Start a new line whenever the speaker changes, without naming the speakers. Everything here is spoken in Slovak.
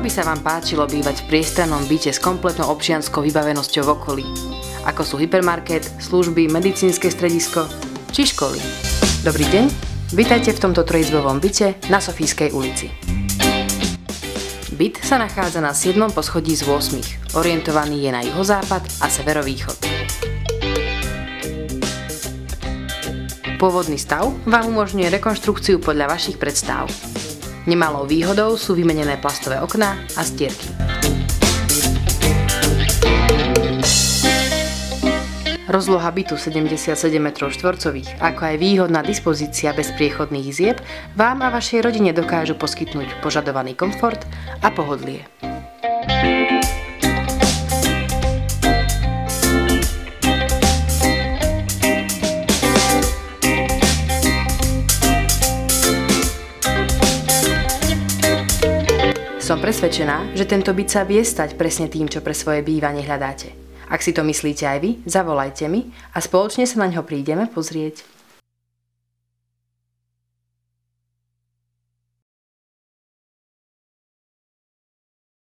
Ako by sa vám páčilo bývať v priestrannom byte s kompletnou občianskou vybavenosťou v okolí? Ako sú hypermarket, služby, medicínske stredisko či školy? Dobrý deň, vítajte v tomto trojizbovom byte na Sofijskej ulici. Byt sa nachádza na 7. poschodí z 8. Orientovaný je na juhozápad a severovýchod. Pôvodný stav vám umožňuje rekonštrukciu podľa vašich predstav. Nemalou výhodou sú vymenené plastové okná a stierky. Rozloha bytu 77 m2, ako aj výhodná dispozícia bez priechodných izieb vám a vašej rodine dokážu poskytnúť požadovaný komfort a pohodlie. Som presvedčená, že tento byt sa vie stať presne tým, čo pre svoje bývanie hľadáte. Ak si to myslíte aj vy, zavolajte mi a spoločne sa na ňo prídeme pozrieť.